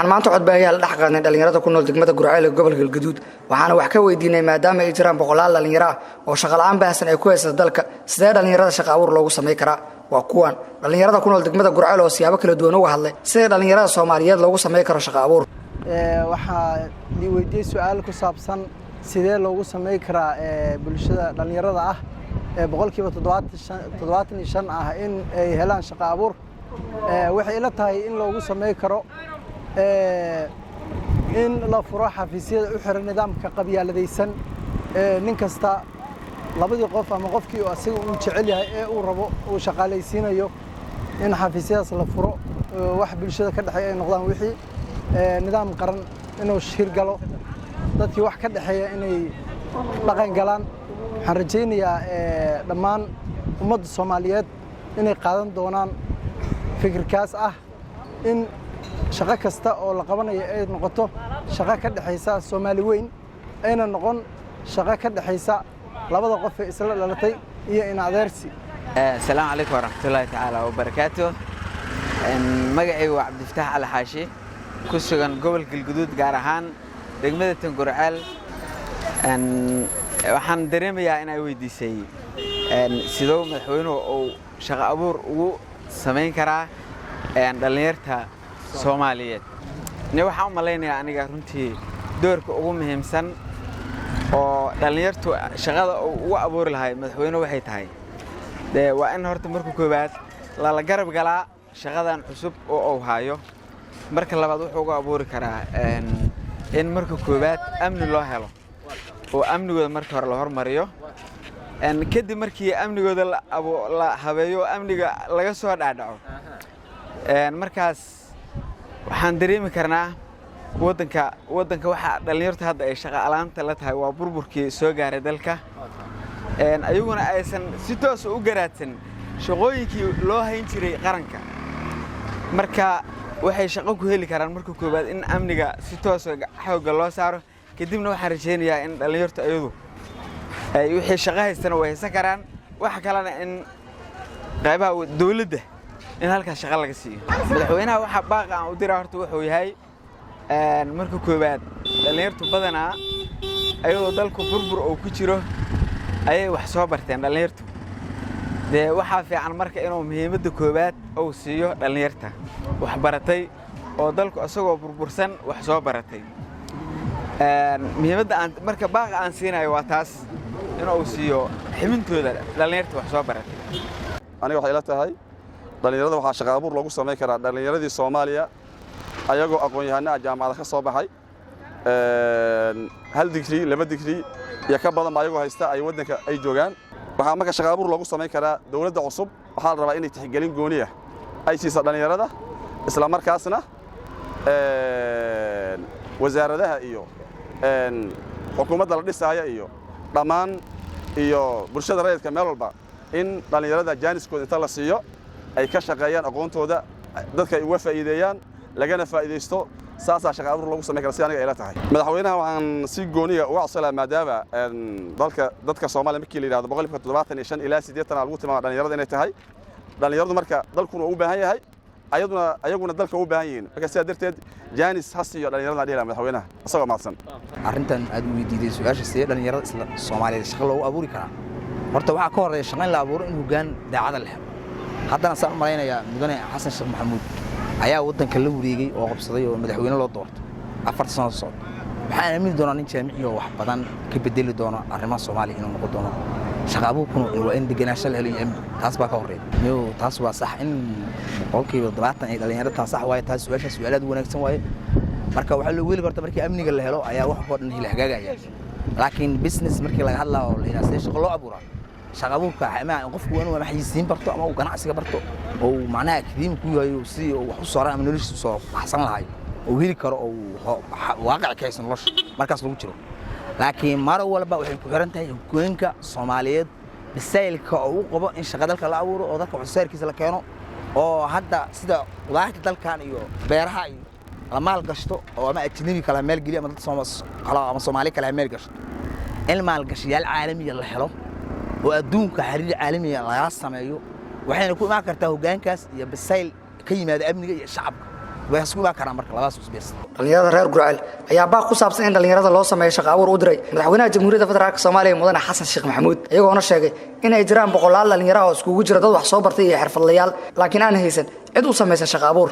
waxaan maanta codbaahiyaha la dhex qaadnay dhalinyarada ku nool degmada Gurceel ee gobolka Galgaduud waxaana wax ka weydiinay maadaama ay jiraan boqolaal dhalinyaro ah oo shaqo la'aan baahsan ay ku haysta dalka sidee dhalinyarada shaqo abuur loogu sameyn karaa waa kuwan dhalinyarada ku nool degmada Gurceel oo siyaabo kala duwan uga hadlay sidee dhalinyarada Soomaaliyeed loogu sameyn karo shaqo abuur waxa li weydiiyay su'aal ku saabsan sidee loogu sameyn karaa bulshada dhalinyarada ah boqolkiiba 75 ah in ay helaan shaqo abuur waxay ila tahay in loogu sameyn karo in la furo xafiisyada u xiran nidaamka qabyaaladaysan nin kasta labadii qof ama qofkii oo asiga uu jecel yahay ee uu rabo uu shaqaalaysiinayo in xafiisyadaas la furo wax bulshada ka dhaxay ay noqdaan wixii nidaam qaran inuu shirgalo dadkii wax ka dhaxeeya inay dhaqan galaan waxaan rajaynayaa dhammaan ummadda Soomaaliyeed inay qaadan doonaan fikirkaas ah in shaqo kasta oo la qabanayo ay noqoto shaqo ka dhaxaysa Soomaali weyn ayna noqon shaqo ka dhaxaysa labada qof ee isla dhalatay iyo in adeersi السلام عليكم ورحمة الله تعالى وبركاته magacaygu waa Cabdifataax Al Xaashi ku sugan gobolka Galgaduud gaar ahaan degmada Gurceel waxaan dareemayaa in ay weydiisay sidoo madaxweynuhu uu shaqo abuur ugu sameyn karaa dhalinyarta Soomaaliyeed waxaan u maleynayaa aniga runtii doorka ugu muhiimsan oo dhalinyartu shaqada ugu abuuri lahay madaxweynuhu waxay tahay waa in horta markuu koobaad la garab galaa shaqadan cusub oo uu hayo marka labaad wuxuu ugu abuuri karaa in marka koobaad amni loo helo oo amnigooda marka hore la hormariyo kadib markii amnigooda la habeeyo amniga laga soo dhaadhaco markaas waxaan dareemi karnaa wadanka waxa dhalinyartu hadda ay shaqo la'aanta la tahay waa burburkii soo gaaray dalka ayaguna aysan si toos u garaadsan shaqooyinkii loo hayn jiray qaranka marka waxay shaqo ku heli karaan marka koobaad in amniga si toos xoog loo saaro kadibna waxaan rajaynayaa in dhalinyartu ayadu ay wixii shaqo haystaan way haysan karaan waxa kalena in qaybaha dawladda in halkaas shaqo laga siiyo madaxweynaha waxa baaqa aan u diraa horta wuxuu yahay marka koobaad dhalinyartu badanaa ayadoo dalku burbur oo ku jiro ayay wax soo barteen dhalinyartu waxa fiican marka inuu muhiimadda koobaad uu siiyo dhalinyarta wax baratay oo dalku asagoo burbursan wax soo baratay muhiimadda aan marka baaqa aan siinayo waa taas inuu siiyo ximintooda dhalinyarta wax soo baratay aniga waxa ila tahay dhalinyarada waxa shaqo abuur lagu sameyn karaa dhalinyaradii Soomaaliya ayagoo aqoon-yahanada jaamacadaha ka soo baxay hal digri laba digri ya ka badan ayagoo haysta ay wadanka ay joogaan waxa marka shaqo abuur lagu sameyn karaa dawladda cusub waxa la rabaa inay tixgelin gooni ah ay siiso dhalinyarada isla markaasna wasaaradaha iyo xukuumadda la dhisaayo iyo dhamaan iyo bulshada rayidka meel walba in dhalinyarada jaaniskooda inta la siiyo ay ka shaqeeyaan aqoontooda dadka ay uga faa'iideeyaan lagana faa'iideysto saasa shaqo abuur lagu sameyn karaa si aniga ila tahay madaxweynaha waxaan si gooniga uga codsanaa maadaama dadka Soomaaliya markii la yiraahdo 75 ilaa 80 lagu tilmaamo dhalinyarada inay tahay dhalinyaradu marka dalkuna u baahan yahay ayaguna dalka u baahan yihiin marka sidaa darteed jaanis hasiyo dhalinyarada dhigala madaxweynaha asagoo maadsan arrintan aad weydiiday su'aasha sidee dhalinyarada isla Soomaaliyeed shaqo loogu abuuri karaa horta waxa ka horeeya shaqo in la abuuro in hoggaan daacad leh haddana saan malaynayaa mudane Xasan Sheekh Maxamuud ayaa wadanka la wareegay oo qabsaday oo madaxweyne loo doortay 4 sano soo waxaan aamin doonaa in jaamiciyo wax badan ka bedeli doono arrimaha Soomaaliya inuu noqdo doono shaqo abuurkuna waa in deganaansho la helo taas baa ka horeeya taas waa sax in boqolkiiba 70 ay dhalinyarada taas sax waaye taas su'aalaad wanaagsan waaye marka waxa loo weeli kartaa markii amniga la helo ayaa wax badan heli hagaagaya laakiin business markii laga hadlayo la yiraahdo shaqo loo abuuro shaqo abuurka ama qofku inuu maxaysiin barto ama uu ganacsiga barto oo macnaha akademi ku yahay si uu wax u soo ama noloshiisa soo baxsan lahayd oo heli karo oo waaqic ka haysan nolosha markaas lagu jiro laakiin mar walba waxay ku xiran tahay hoggaanka Soomaaliyeed bisaylka oo uu qabo in shaqo dalka la abuuro oo dadka waxsaarkiisa la keeno oo hadda sida qudaarta dalkan iyo beeraha iyo la maal gashto oo ama ajnabi kala meel geliya ama dad Soomaali kala meel gashto in maal gashiyaal caalami la helo oo adduunka xiriir caalami laga sameeyo waxayna ku imaan kartaa hoggaankaas iyo bisayl ka yimaada amniga iyo shacabka way isku baa karaan marka labadaas isbees dhalinyarada reer Gurceel ayaa baaq ku saabsan in dhalinyarada loo sameeyo shaqo abuur u diray madaxweynaha Jamhuuriyadda Federaalka Soomaaliya mudane Xasan Sheekh Maxamuud iyagoona sheegay in ay jiraan boqolaal dhalinyaro oo iskugu jira dad wax soo bartay iyo xirfadlayaal laakiin aan haysan cid u sameeysa shaqo abuur